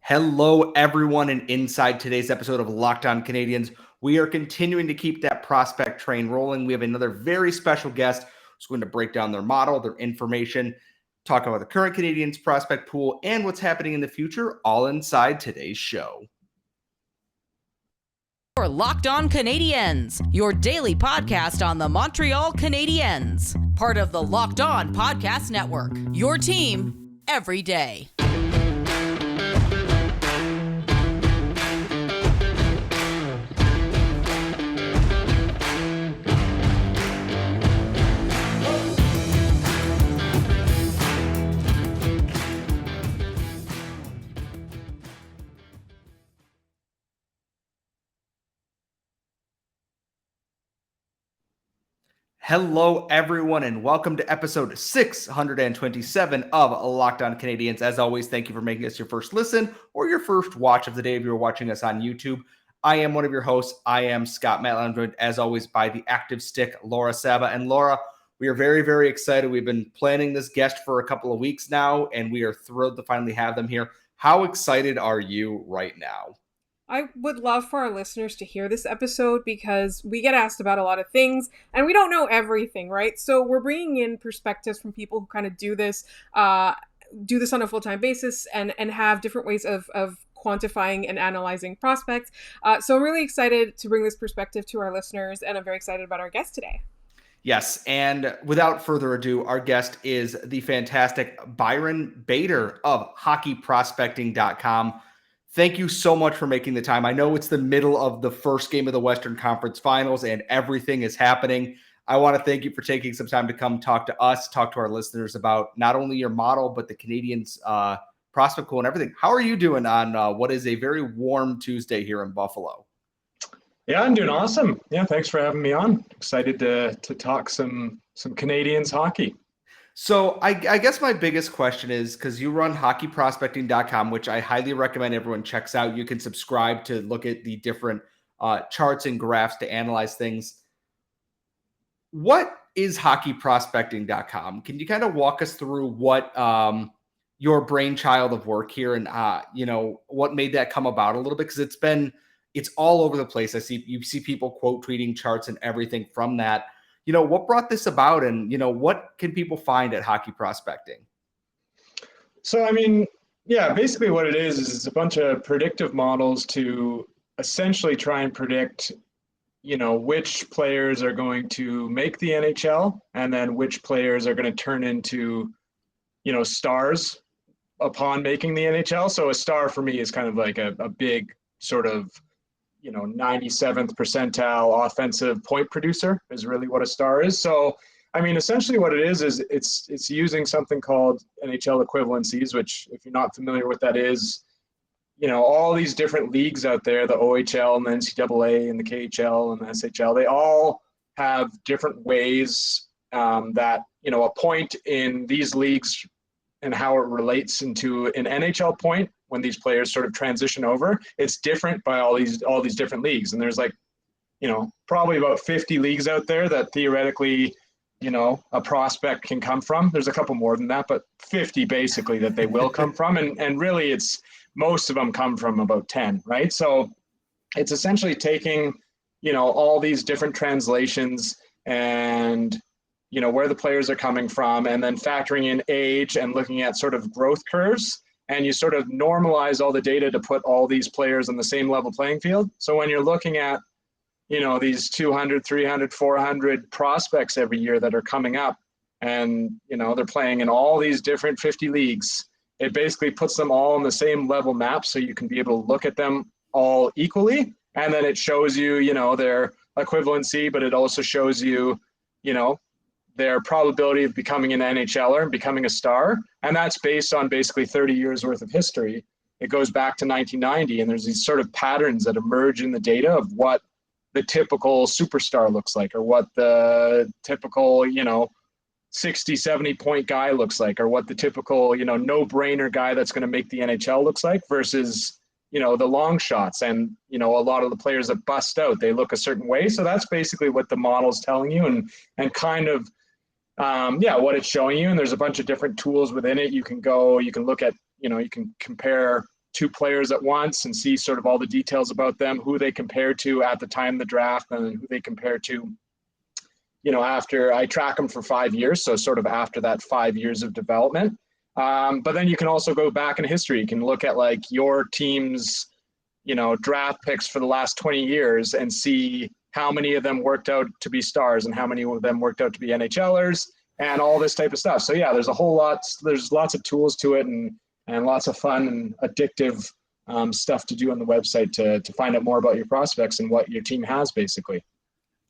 Hello, everyone, and inside today's episode of Locked On Canadiens, we are continuing to keep that prospect train rolling. We have another very special guest who's going to break down their model, their information, talk about the current Canadiens prospect pool, and what's happening in the future, all inside today's show. For Locked On Canadiens, your daily podcast on the Montreal Canadiens, part of the Locked On Podcast Network, your team every day. Hello, everyone, and welcome to episode 627 of Locked On Canadiens. As always, thank you for making us your first listen or your first watch of the day if you're watching us on YouTube. I am one of your hosts. I am Scott Matlaw. I'm joined, as always, by the active stick, Laura Saba. And Laura, we are very, very excited. We've been planning this guest for a couple of weeks now, and we are thrilled to finally have them here. How excited are you right now? I would love for our listeners to hear this episode because we get asked about a lot of things and we don't know everything, right? So we're bringing in perspectives from people who kind of do this on a full-time basis and have different ways of quantifying and analyzing prospects. So I'm really excited to bring this perspective to our listeners, and I'm very excited about our guest today. Yes, and without further ado, our guest is the fantastic Byron Bader of hockeyprospecting.com. Thank you so much for making the time. I know it's the middle of the first game of the Western Conference Finals and everything is happening. I want to thank you for taking some time to come talk to us, talk to our listeners about not only your model, but the Canadiens prospect pool and everything. How are you doing on what is a very warm Tuesday here in Buffalo? Yeah, I'm doing awesome. Yeah, thanks for having me on. Excited to talk some Canadiens hockey. So I guess my biggest question is, because you run hockeyprospecting.com, which I highly recommend everyone checks out. You can subscribe to look at the different charts and graphs to analyze things. What is hockeyprospecting.com? Can you kind of walk us through what your brainchild of work here and, what made that come about a little bit? Because it's all over the place. You see people quote tweeting charts and everything from that. What brought this about and, what can people find at Hockey Prospecting? So, basically what it is it's a bunch of predictive models to essentially try and predict, which players are going to make the NHL and then which players are going to turn into, stars upon making the NHL. So a star for me is kind of like a big sort of, 97th percentile offensive point producer is really what a star is. So, essentially what it is it's using something called NHL equivalencies, which if you're not familiar with that is, all these different leagues out there, the OHL and the NCAA and the KHL and the SHL, they all have different ways that, a point in these leagues and how it relates into an NHL point when these players sort of transition over, it's different by all these different leagues. And there's probably about 50 leagues out there that theoretically, a prospect can come from. There's a couple more than that, but 50 basically that they will come from. And really it's most of them come from about 10, right? So it's essentially taking, all these different translations and, where the players are coming from, and then factoring in age and looking at sort of growth curves. And you sort of normalize all the data to put all these players on the same level playing field. So when you're looking at, these 200, 300, 400 prospects every year that are coming up and, they're playing in all these different 50 leagues, it basically puts them all on the same level map so you can be able to look at them all equally. And then it shows you, their equivalency, but it also shows you, their probability of becoming an NHLer and becoming a star. And that's based on basically 30 years worth of history. It goes back to 1990, and there's these sort of patterns that emerge in the data of what the typical superstar looks like, or what the typical, 60, 70 point guy looks like, or what the typical, no-brainer guy that's going to make the NHL looks like versus, the long shots. And, a lot of the players that bust out, they look a certain way. So that's basically what the model's telling you and kind of, what it's showing you. And there's a bunch of different tools within it. You can look at, you can compare two players at once and see sort of all the details about them, who they compare to at the time of the draft, and who they compare to, after. I track them for 5 years. So sort of after that 5 years of development. But then you can also go back in history. You can look at like your team's, draft picks for the last 20 years and see how many of them worked out to be stars and how many of them worked out to be NHLers and all this type of stuff. So yeah, there's lots of tools to it and lots of fun and addictive stuff to do on the website to find out more about your prospects and what your team has, basically.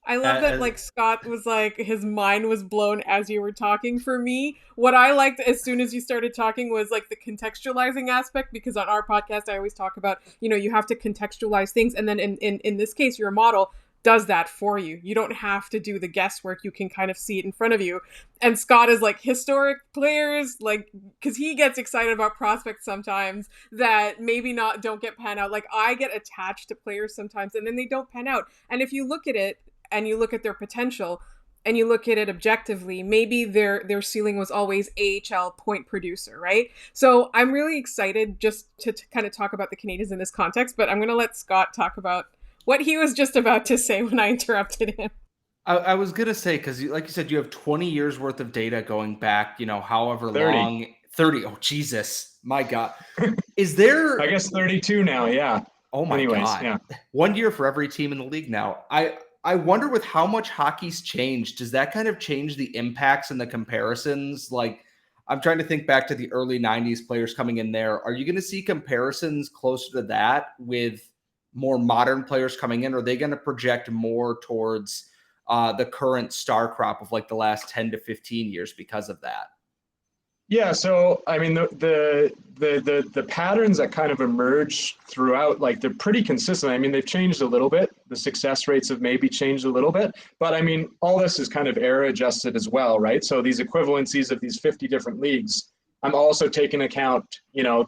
I love that, like, Scott was like, his mind was blown as you were talking. For me, what I liked as soon as you started talking was, like, the contextualizing aspect, because on our podcast, I always talk about, you have to contextualize things. And then in this case, your model does that for you. You don't have to do the guesswork. You can kind of see it in front of you. And Scott is like, historic players, like, because he gets excited about prospects sometimes that maybe don't get pan out. Like, I get attached to players sometimes and then they don't pan out. And if you look at it, and you look at their potential and you look at it objectively, maybe their ceiling was always AHL point producer, right? So I'm really excited just to kind of talk about the Canadiens in this context, but I'm going to let Scott talk about what he was just about to say when I interrupted him. I was going to say, because like you said, you have 20 years worth of data going back, however 30. long. 30. Oh, Jesus. My God. Is there... I guess 32 now, yeah. Oh, my God. Yeah. 1 year for every team in the league now. I wonder with how much hockey's changed, does that kind of change the impacts and the comparisons? Like, I'm trying to think back to the early 90s players coming in there. Are you going to see comparisons closer to that with more modern players coming in? Or are they going to project more towards the current star crop of like the last 10 to 15 years because of that? Yeah, so I mean the patterns that kind of emerge throughout, like, they're pretty consistent. I mean, they've changed a little bit. The success rates have maybe changed a little bit, but I mean, all this is kind of era adjusted as well, right? So these equivalencies of these 50 different leagues, I'm also taking account,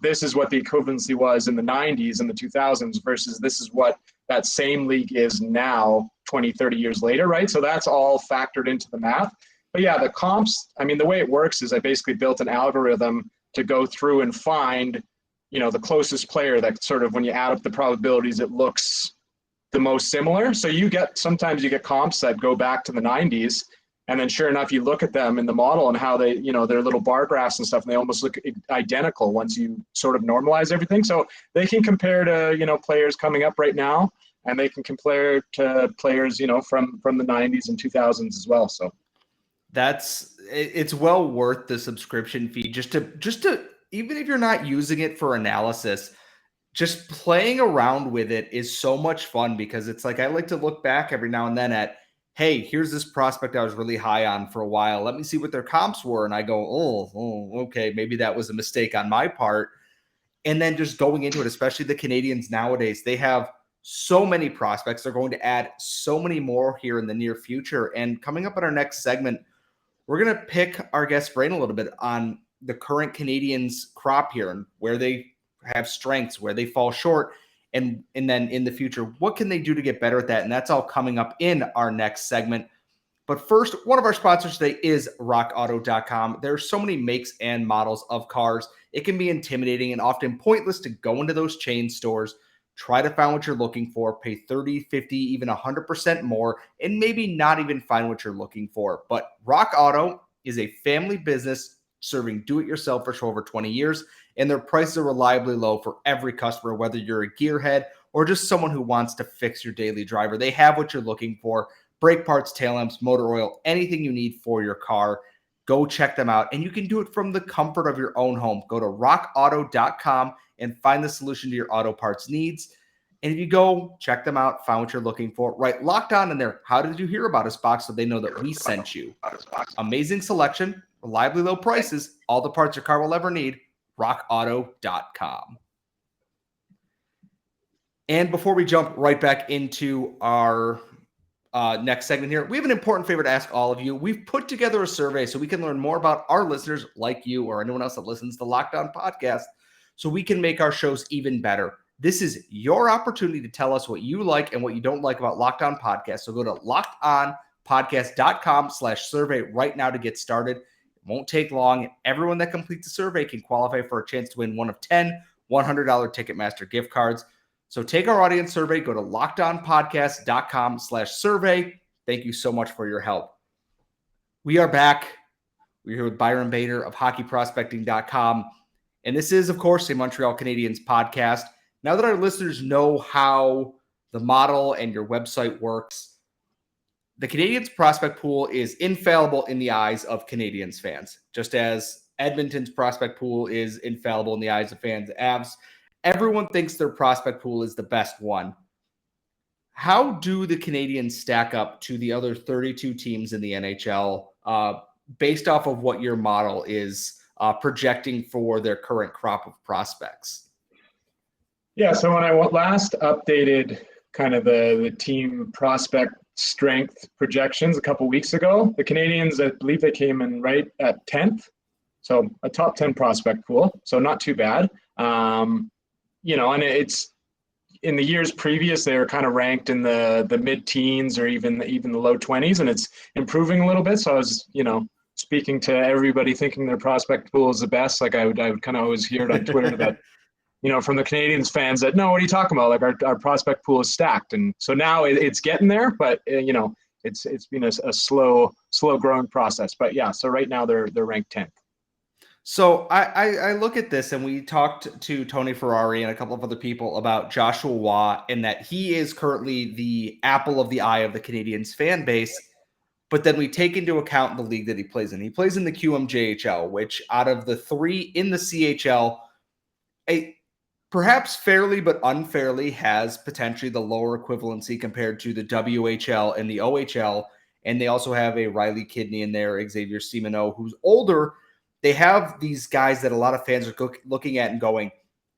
this is what the equivalency was in the 90s and the 2000s versus this is what that same league is now 20, 30 years later, right? So that's all factored into the math. But yeah, the comps, I mean, the way it works is I basically built an algorithm to go through and find, the closest player that sort of, when you add up the probabilities, it looks the most similar. So sometimes you get comps that go back to the 90s. And then sure enough, you look at them in the model and how they, their little bar graphs and stuff, and they almost look identical once you sort of normalize everything. So they can compare to, players coming up right now, and they can compare to players, from the 90s and 2000s as well. So it's well worth the subscription fee just to even if you're not using it for analysis, just playing around with it is so much fun, because it's like I like to look back every now and then at, hey, here's this prospect I was really high on for a while. Let me see what their comps were. And I go, oh, okay, maybe that was a mistake on my part. And then just going into it, especially the Canadiens nowadays, they have so many prospects. They're going to add so many more here in the near future. And coming up in our next segment, we're going to pick our guest's brain a little bit on the current Canadiens crop here and where they have strengths, where they fall short, and then in the future, what can they do to get better at that? And that's all coming up in our next segment. But first, one of our sponsors today is rockauto.com. There are so many makes and models of cars. It can be intimidating and often pointless to go into those chain stores, try to find what you're looking for, pay 30, 50, even 100% more, and maybe not even find what you're looking for. But Rock Auto is a family business serving do-it-yourselfers for over 20 years, and their prices are reliably low for every customer, whether you're a gearhead or just someone who wants to fix your daily driver. They have what you're looking for: brake parts, tail lamps, motor oil, anything you need for your car. Go check them out, and you can do it from the comfort of your own home. Go to rockauto.com and find the solution to your auto parts needs. And if you go check them out, find what you're looking for, right, Locked On in there, how did you hear about us box, so they know that we sent you. Amazing selection, reliably low prices, all the parts your car will ever need. rockauto.com. And before we jump right back into our next segment here, we have an important favor to ask all of you. We've put together a survey so we can learn more about our listeners like you or anyone else that listens to the Locked On podcast, so we can make our shows even better. This is your opportunity to tell us what you like and what you don't like about Locked On Podcast. So go to lockedonpodcast.com/survey right now to get started. It won't take long. Everyone that completes the survey can qualify for a chance to win one of 10 $100 Ticketmaster gift cards. So take our audience survey, go to lockedonpodcast.com/survey. Thank you so much for your help. We are back. We're here with Byron Bader of hockeyprospecting.com. And this is, of course, a Montreal Canadiens podcast. Now that our listeners know how the model and your website works, the Canadiens prospect pool is infallible in the eyes of Canadiens fans, just as Edmonton's prospect pool is infallible in the eyes of fans of Avs. Everyone thinks their prospect pool is the best one. How do the Canadiens stack up to the other 32 teams in the NHL based off of what your model is projecting for their current crop of prospects? Yeah, so when I last updated kind of the team prospect strength projections a couple weeks ago, the Canadiens, I believe they came in right at 10th. So a top 10 prospect pool. So not too bad. And it's in the years previous, they were kind of ranked in the mid-teens or even the low 20s, and it's improving a little bit. So I was, speaking to everybody thinking their prospect pool is the best. Like I would kind of always hear it on Twitter that, from the Canadiens fans that, no, what are you talking about? Like our prospect pool is stacked. And so now it's getting there, but it's been a slow growing process. But yeah, so right now they're ranked 10th. So I look at this, and we talked to Tony Ferrari and a couple of other people about Joshua Waugh, and that he is currently the apple of the eye of the Canadiens fan base. But then we take into account the league that he plays in. He plays in the QMJHL, which out of the three in the CHL, perhaps fairly but unfairly has potentially the lower equivalency compared to the WHL and the OHL. And they also have a Riley Kidney in there, Xavier Simoneau, who's older. They have these guys that a lot of fans are looking at and going,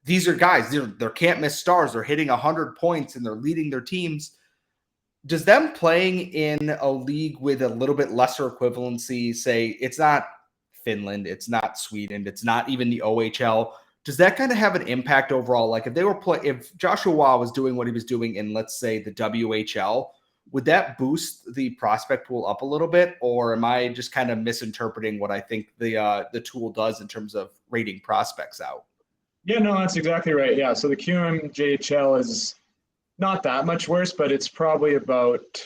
these are guys, they're can't miss stars. They're hitting 100 points and they're leading their teams. Does them playing in a league with a little bit lesser equivalency, say it's not Finland, it's not Sweden, it's not even the OHL, does that kind of have an impact overall? Like if Joshua Waugh was doing what he was doing in, let's say, the WHL, would that boost the prospect pool up a little bit, or am I just kind of misinterpreting what I think the tool does in terms of rating prospects out? Yeah, no, that's exactly right. Yeah, so the QMJHL is not that much worse, but it's probably about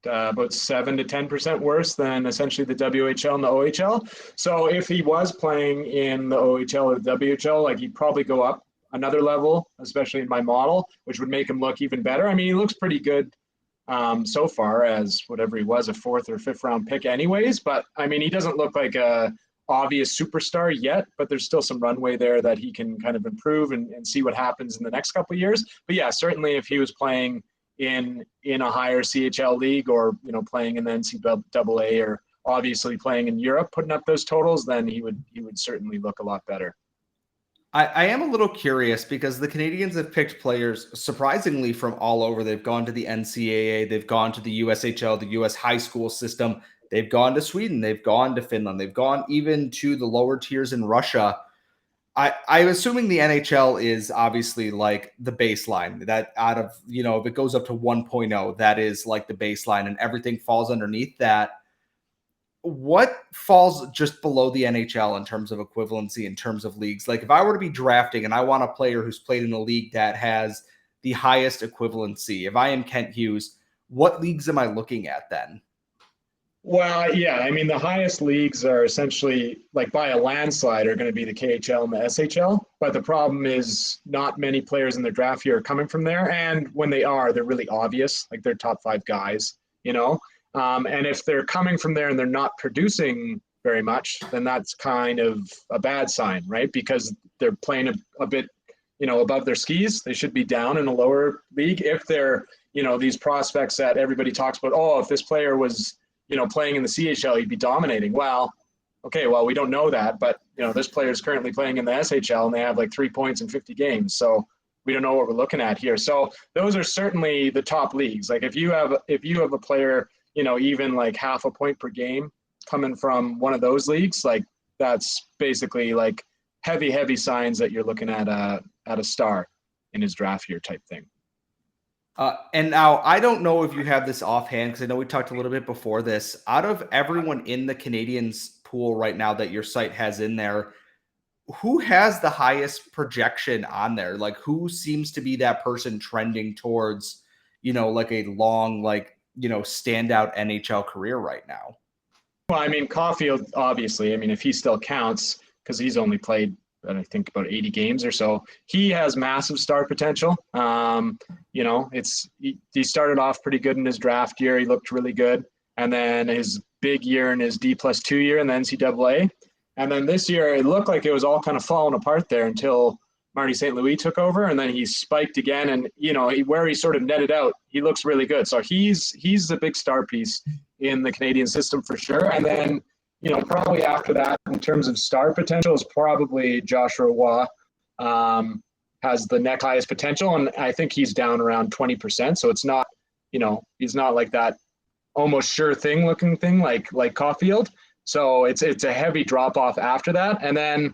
7 to 10% worse than essentially the WHL and the OHL. So if he was playing in the OHL or the WHL, like he'd probably go up another level, especially in my model, which would make him look even better. I mean, he looks pretty good so far as whatever he was, a 4th or 5th round pick anyways. But I mean, he doesn't look like a obvious superstar yet, but there's still some runway there that he can kind of improve and see what happens in the next couple of years. But yeah, certainly if he was playing in a higher CHL league or, playing in the NCAA or obviously playing in Europe, putting up those totals, then he would certainly look a lot better. I am a little curious because the Canadiens have picked players surprisingly from all over. They've gone to the NCAA, they've gone to the USHL, the US high school system, they've gone to Sweden, they've gone to Finland, they've gone even to the lower tiers in Russia. I'm assuming the NHL is obviously like the baseline that out of, if it goes up to 1.0, that is like the baseline and everything falls underneath that. What falls just below the NHL in terms of equivalency, in terms of leagues? Like if I were to be drafting and I want a player who's played in a league that has the highest equivalency, if I am Kent Hughes, what leagues am I looking at then? Well, yeah, I mean, the highest leagues are essentially, like by a landslide, are going to be the KHL and the SHL. But the problem is not many players in the draft year are coming from there. And when they are, they're really obvious, like they're top 5 guys, And if they're coming from there and they're not producing very much, then that's kind of a bad sign, right? Because they're playing a bit, above their skis. They should be down in a lower league. If they're, these prospects that everybody talks about, if this player was, playing in the CHL, he'd be dominating. Well, okay, we don't know that, but this player is currently playing in the SHL and they have like 3 points in 50 games. So we don't know what we're looking at here. So those are certainly the top leagues. Like if you have a player, even like half a point per game coming from one of those leagues, like that's basically like heavy signs that you're looking at a star in his draft year type thing. And now I don't know if you have this offhand, because I know we talked a little bit before this. Out of everyone in the Canadiens pool right now that your site has in there, who has the highest projection on there? Like, who seems to be that person trending towards, like a long, standout NHL career right now? Well, I mean, Caulfield, obviously, I mean, if he still counts, because he's only played, I think, about 80 games or so, he has massive star potential. He started off pretty good in his draft year. He looked really good. And then his big year in his D+2 year in the NCAA. And then this year, it looked like it was all kind of falling apart there until Marty St. Louis took over, and then he spiked again. And, where he sort of netted out, he looks really good. So he's a big star piece in the Canadian system for sure. And then, probably after that, in terms of star potential, is probably Joshua Roy has the next highest potential. And I think he's down around 20%. So it's not, he's not like that almost sure thing looking thing like Caulfield. So it's a heavy drop off after that. And then,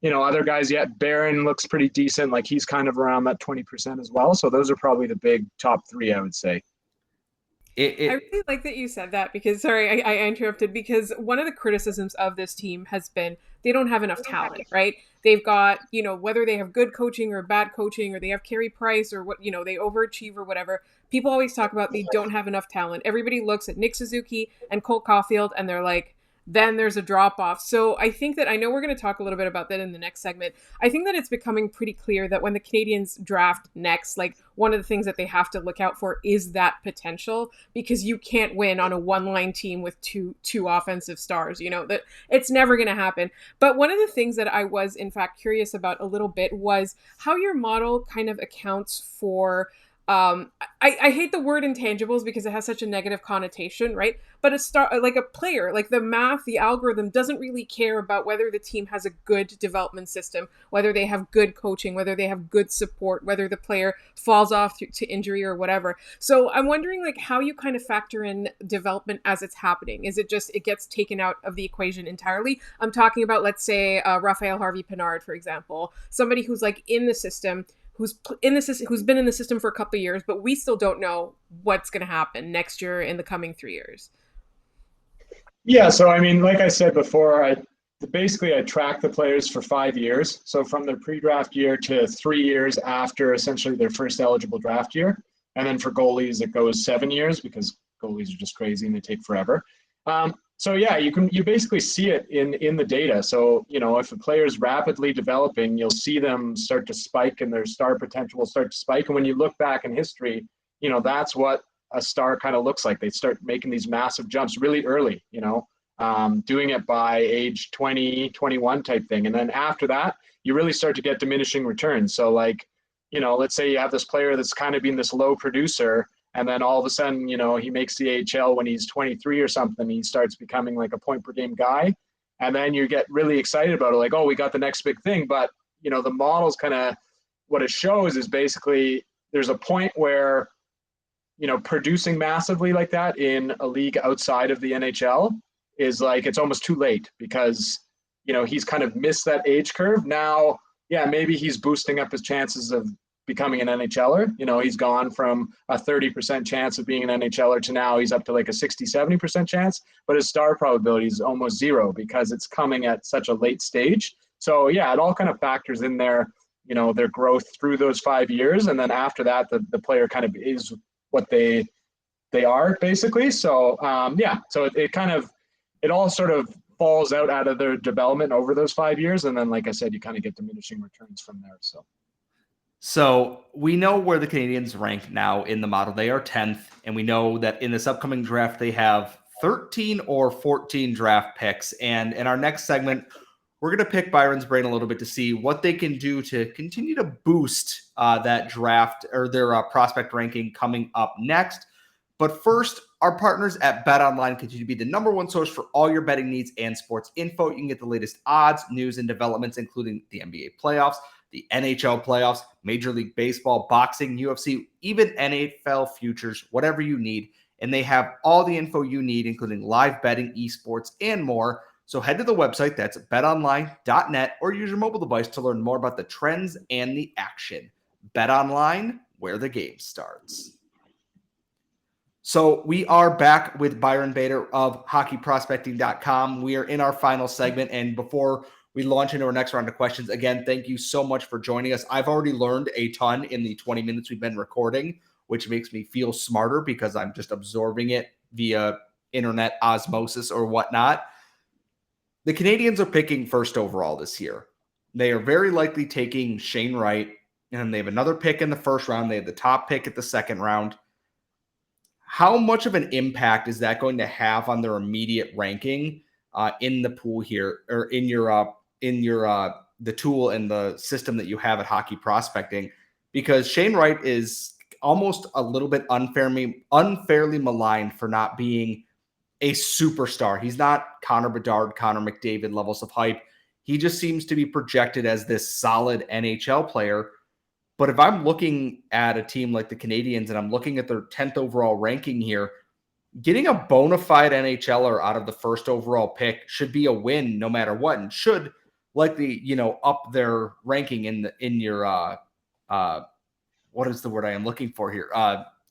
other guys yet, Barron looks pretty decent. Like he's kind of around that 20% as well. So those are probably the big top three, I would say. I really like that you said that because, sorry, I interrupted, because one of the criticisms of this team has been they don't have enough talent, right? They've got, whether they have good coaching or bad coaching, or they have Carey Price or what, they overachieve or whatever. People always talk about they don't have enough talent. Everybody looks at Nick Suzuki and Cole Caulfield and they're like, then there's a drop off. So I think that, I know we're going to talk a little bit about that in the next segment. I think that it's becoming pretty clear that when the Canadiens draft next, like one of the things that they have to look out for is that potential, because you can't win on a one-line team with two offensive stars, that it's never going to happen. But one of the things that I was in fact curious about a little bit was how your model kind of accounts for I hate the word intangibles because it has such a negative connotation, right? But like a player, like the math, the algorithm doesn't really care about whether the team has a good development system, whether they have good coaching, whether they have good support, whether the player falls off to injury or whatever. So I'm wondering like how you kind of factor in development as it's happening. Is it just, it gets taken out of the equation entirely? I'm talking about, let's say, Raphael Harvey-Pinard, for example, somebody who's like in the system, who's been in the system for a couple of years, but we still don't know what's going to happen next year in the coming 3 years. Yeah, so I mean, like I said before, I track the players for 5 years. So from their pre-draft year to 3 years after essentially their first eligible draft year. And then for goalies, it goes 7 years because goalies are just crazy and they take forever. So yeah, you basically see it in the data. So, if a player is rapidly developing, you'll see them start to spike and their star potential will start to spike. And when you look back in history, that's what a star kind of looks like. They start making these massive jumps really early, doing it by age 20, 21 type thing. And then after that, you really start to get diminishing returns. So like, let's say you have this player that's kind of been this low producer, and then all of a sudden, he makes the AHL when he's 23 or something. He starts becoming like a point per game guy. And then you get really excited about it. Like, oh, we got the next big thing. But, the model's kind of what it shows is basically there's a point where, producing massively like that in a league outside of the NHL is like, it's almost too late because, he's kind of missed that age curve. Now, yeah, maybe he's boosting up his chances of becoming an NHLer. He's gone from a 30% chance of being an NHLer to now he's up to like a 60, 70% chance, but his star probability is almost zero because it's coming at such a late stage. So yeah, it all kind of factors in their growth through those 5 years. And then after that, the player kind of is what they are basically. So so it all sort of falls out of their development over those 5 years. And then, like I said, you kind of get diminishing returns from there. So we know where the Canadiens rank now in the model. They are 10th, and we know that in this upcoming draft, they have 13 or 14 draft picks. And in our next segment, we're going to pick Byron's brain a little bit to see what they can do to continue to boost that draft or their prospect ranking coming up next. But first, our partners at BetOnline continue to be the number one source for all your betting needs and sports info. You can get the latest odds, news, and developments, including the NBA playoffs, the NHL playoffs, Major League Baseball, boxing, UFC, even NFL futures, whatever you need. And they have all the info you need, including live betting, esports, and more. So head to the website, that's betonline.net, or use your mobile device to learn more about the trends and the action. BetOnline, where the game starts. So we are back with Byron Bader of hockeyprospecting.com. We are in our final segment, and before we launch into our next round of questions. Again, thank you so much for joining us. I've already learned a ton in the 20 minutes we've been recording, which makes me feel smarter because I'm just absorbing it via internet osmosis or whatnot. The Canadiens are picking first overall this year. They are very likely taking Shane Wright, and they have another pick in the first round. They have the top pick at the second round. How much of an impact is that going to have on their immediate ranking in the pool here, or in your the tool and the system that you have at Hockey Prospecting? Because Shane Wright is almost a little bit unfairly maligned for not being a superstar. He's not Connor Bedard, Connor McDavid levels of hype. He just seems to be projected as this solid NHL player. But if I'm looking at a team like the Canadiens and I'm looking at their 10th overall ranking here, getting a bona fide NHLer out of the first overall pick should be a win no matter what, and should likely, up their ranking in your what is the word I am looking for here?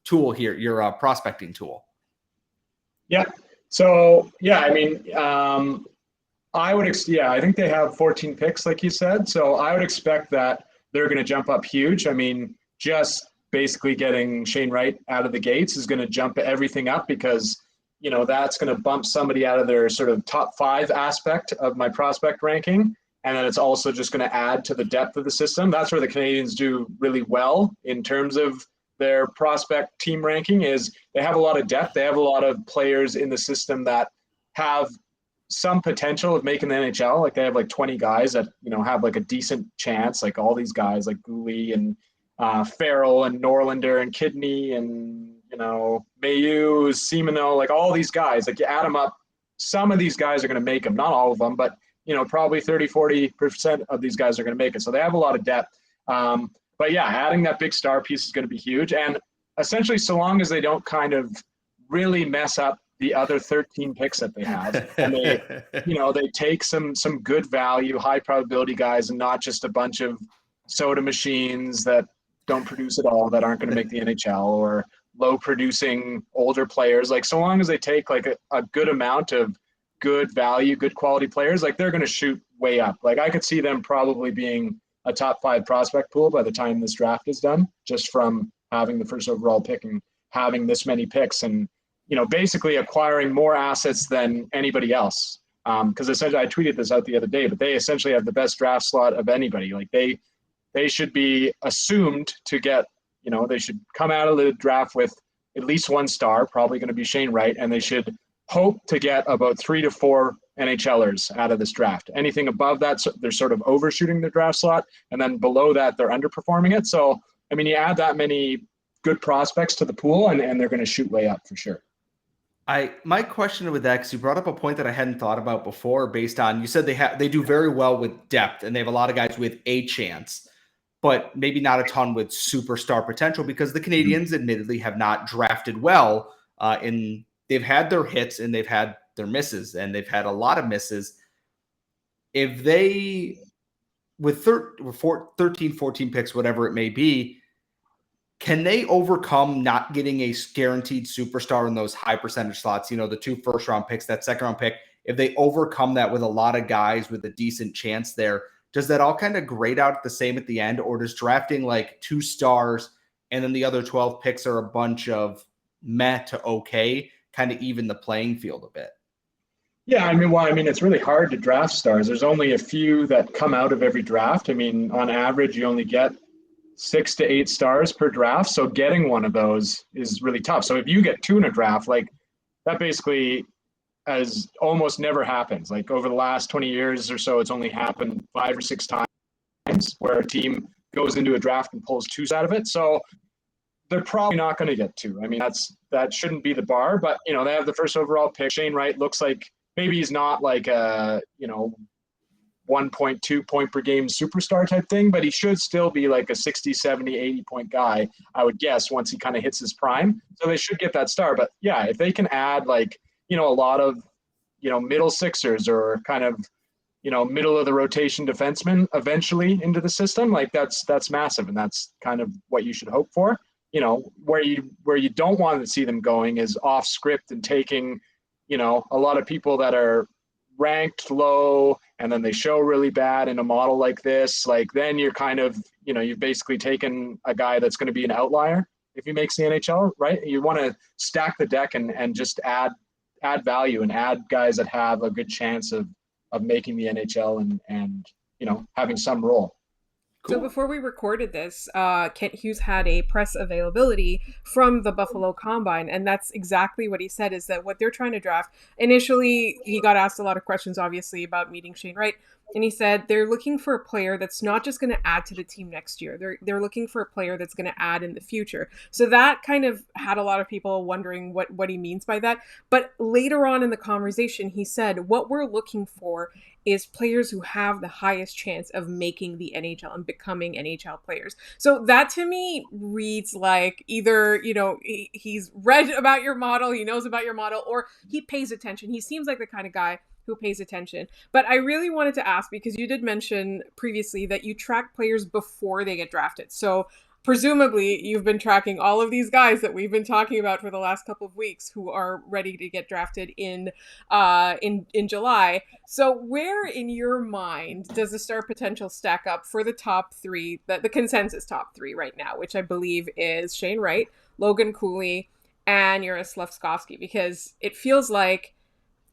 Tool here, your prospecting tool. Yeah. So, yeah, I mean, I think they have 14 picks, like you said. So I would expect that they're going to jump up huge. I mean, just basically getting Shane Wright out of the gates is going to jump everything up because, that's going to bump somebody out of their sort of top 5 aspect of my prospect ranking. And then it's also just going to add to the depth of the system. That's where the Canadiens do really well in terms of their prospect team ranking, is they have a lot of depth. They have a lot of players in the system that have some potential of making the NHL. Like they have like 20 guys that, have like a decent chance, like all these guys like Gooley and Farrell and Norlander and Kidney and, Mayu, Seamano, like all these guys, like you add them up, some of these guys are going to make them, not all of them, but, probably 30-40% of these guys are going to make it. So they have a lot of depth. But yeah, adding that big star piece is going to be huge. And essentially, so long as they don't kind of really mess up the other 13 picks that they have, and they, they take some good value, high probability guys, and not just a bunch of soda machines that don't produce at all, that aren't going to make the NHL, or low producing older players. Like, so long as they take like a good amount of good value, good quality players, like they're going to shoot way up. Like I could see them probably being a top 5 prospect pool by the time this draft is done, just from having the first overall pick and having this many picks and, basically acquiring more assets than anybody else. Because essentially, I tweeted this out the other day, but they essentially have the best draft slot of anybody. Like they should be assumed to get, they should come out of the draft with at least 1 star, probably going to be Shane Wright, and they should hope to get about 3 to 4 NHLers out of this draft. Anything above that, so they're sort of overshooting the draft slot, and then below that, they're underperforming it. So, I mean, you add that many good prospects to the pool, and they're going to shoot way up for sure. My question with that, because you brought up a point that I hadn't thought about before, based on, you said they do very well with depth, and they have a lot of guys with a chance, but maybe not a ton with superstar potential, because the Canadiens admittedly have not drafted well. They've had their hits and they've had their misses, and they've had a lot of misses. If they, with 13, 14 picks, whatever it may be, can they overcome not getting a guaranteed superstar in those high percentage slots? The 2 first-round picks, that second-round pick, if they overcome that with a lot of guys with a decent chance there, does that all kind of grade out the same at the end? Or does drafting like 2 stars and then the other 12 picks are a bunch of meh to okay kind of even the playing field a bit? Yeah, I mean, it's really hard to draft stars. There's only a few that come out of every draft. I mean, on average, you only get 6 to 8 stars per draft. So getting one of those is really tough. So if you get 2 in a draft, like that basically has almost never happens. Like over the last 20 years or so, it's only happened 5 or 6 times where a team goes into a draft and pulls 2 out of it. So they're probably not going to get 2. I mean, that shouldn't be the bar, but they have the first overall pick. Shane Wright looks like maybe he's not like a, 1.2 point per game superstar type thing, but he should still be like a 60, 70, 80 point guy, I would guess, once he kind of hits his prime. So they should get that star. But yeah, if they can add like, a lot of, middle sixers or kind of, middle of the rotation defensemen eventually into the system, like that's massive. And that's kind of what you should hope for. Where you don't want to see them going is off script and taking, a lot of people that are ranked low and then they show really bad in a model like this, like then you're kind of, you've basically taken a guy that's going to be an outlier if he makes the NHL, right? You want to stack the deck and just add value and add guys that have a good chance of making the NHL and having some role. Cool. So before we recorded this, Kent Hughes had a press availability from the Buffalo Combine, and that's exactly what he said, is that what they're trying to draft. Initially, he got asked a lot of questions, obviously, about meeting Shane Wright, and he said they're looking for a player that's not just going to add to the team next year. They're looking for a player that's going to add in the future. So that kind of had a lot of people wondering what he means by that. But later on in the conversation, he said, what we're looking for is players who have the highest chance of making the NHL and becoming NHL players. So that to me reads like either, he's read about your model, he knows about your model, or he pays attention. He seems like the kind of guy who pays attention. But I really wanted to ask, because you did mention previously that you track players before they get drafted. So presumably you've been tracking all of these guys that we've been talking about for the last couple of weeks who are ready to get drafted in July. So where in your mind does the star potential stack up for the top three, the consensus top three right now, which I believe is Shane Wright, Logan Cooley, and Juraj Slafkovsky? Because it feels like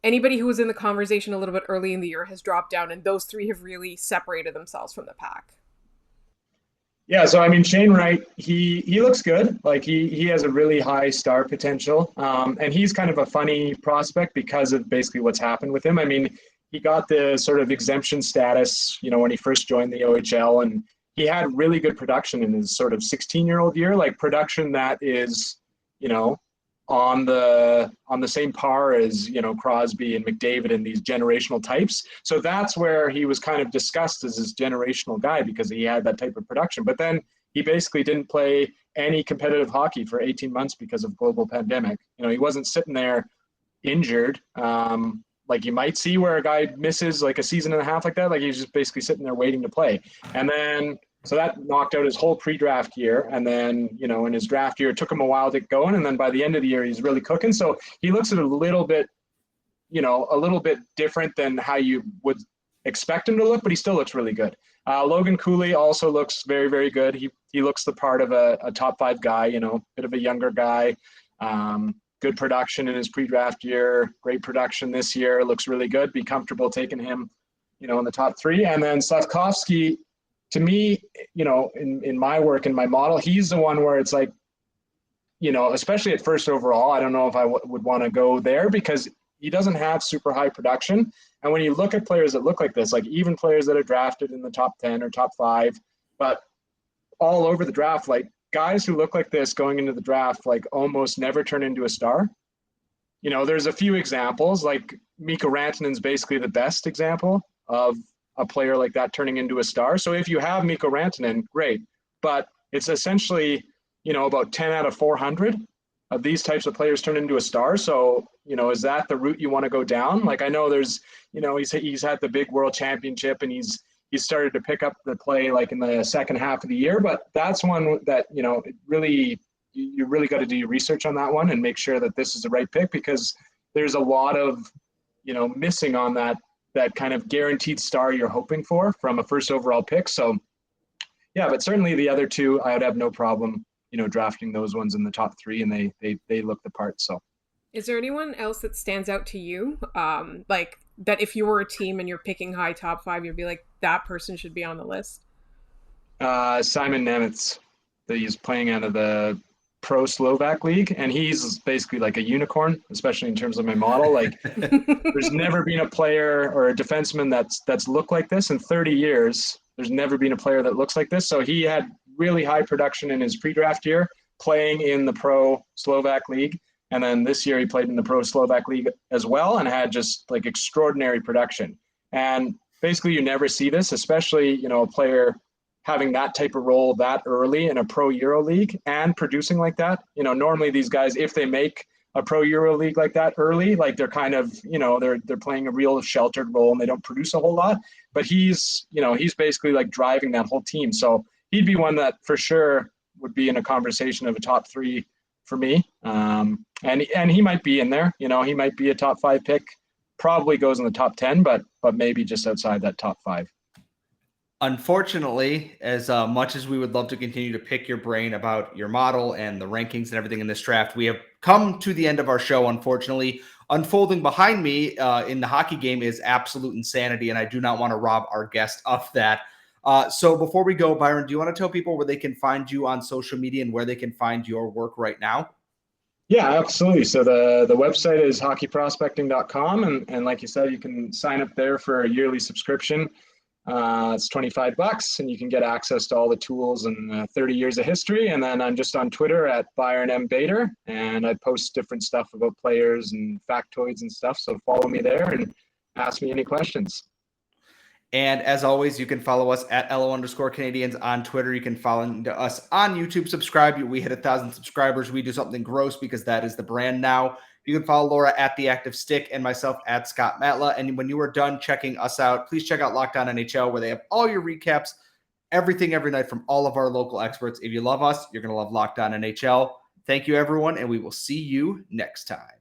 anybody who was in the conversation a little bit early in the year has dropped down, and those three have really separated themselves from the pack. Yeah, so I mean, Shane Wright, he looks good. Like he has a really high star potential, and he's kind of a funny prospect because of basically what's happened with him. I mean, he got the sort of exemption status, when he first joined the OHL, and he had really good production in his sort of 16-year-old year, like production that is, on the same par as Crosby and McDavid and these generational types. So that's where he was kind of discussed as this generational guy, because he had that type of production. But then he basically didn't play any competitive hockey for 18 months because of global pandemic. He wasn't sitting there injured, like you might see where a guy misses like a season and a half like that. Like he's just basically sitting there waiting to play. And then so that knocked out his whole pre-draft year. And then, in his draft year, it took him a while to get going. And then by the end of the year, he's really cooking. So he looks at a little bit different than how you would expect him to look, but he still looks really good. Logan Cooley also looks very, very good. He looks the part of a top 5 guy, bit of a younger guy. Good production in his pre-draft year, great production this year, looks really good. Be comfortable taking him, in the top 3. And then Slafkovsky, to me, in my work, in my model, he's the one where it's like, especially at first overall, I don't know if I would want to go there because he doesn't have super high production. And when you look at players that look like this, like even players that are drafted in the top 10 or top 5, but all over the draft, like guys who look like this going into the draft, like almost never turn into a star. There's a few examples, like Mikko Rantanen's basically the best example of a player like that turning into a star. So if you have Mikko Rantanen, great. But it's essentially, about 10 out of 400 of these types of players turn into a star. So, is that the route you want to go down? Like I know there's, he's had the big world championship and he's started to pick up the play like in the second half of the year. But that's one that, it really, you really got to do your research on that one and make sure that this is the right pick, because there's a lot of, missing on that kind of guaranteed star you're hoping for from a first overall pick. So yeah, but certainly the other two, I would have no problem, drafting those ones in the top 3, and they look the part. So is there anyone else that stands out to you? Like that if you were a team and you're picking high top 5, you'd be like, that person should be on the list? Simon Nemec, he's playing out of the Pro Slovak League, and he's basically like a unicorn, especially in terms of my model. Like there's never been a player or a defenseman that's looked like this in 30 years. There's never been a player that looks like this. So he had really high production in his pre-draft year playing in the Pro Slovak League. And then this year he played in the Pro Slovak League as well and had just like extraordinary production. And basically you never see this, especially, a player having that type of role that early in a Pro Euro League and producing like that. Normally these guys, if they make a Pro Euro League like that early, like they're kind of, they're playing a real sheltered role and they don't produce a whole lot. But he's basically like driving that whole team. So he'd be one that for sure would be in a conversation of a top 3 for me. And he might be in there, he might be a top 5 pick probably goes in the top 10, but maybe just outside that top 5. Unfortunately, as much as we would love to continue to pick your brain about your model and the rankings and everything in this draft, we have come to the end of our show, unfortunately. Unfolding behind me in the hockey game is absolute insanity, and I do not want to rob our guest of that. So before we go, Byron, do you want to tell people where they can find you on social media and where they can find your work right now? Yeah, absolutely. So the website is hockeyprospecting.com. And like you said, you can sign up there for a yearly subscription. It's $25 and you can get access to all the tools and 30 years of history. And then I'm just on Twitter at Byron M. Bader, and I post different stuff about players and factoids and stuff. So follow me there and ask me any questions. And as always, you can follow us at LO_Canadiens on Twitter. You can follow us on YouTube. Subscribe. We hit 1,000 subscribers. We do something gross because that is the brand now. You can follow Laura at The Active Stick and myself at Scott Matla. And when you are done checking us out, please check out Locked On NHL, where they have all your recaps, everything every night from all of our local experts. If you love us, you're going to love Locked On NHL. Thank you, everyone, and we will see you next time.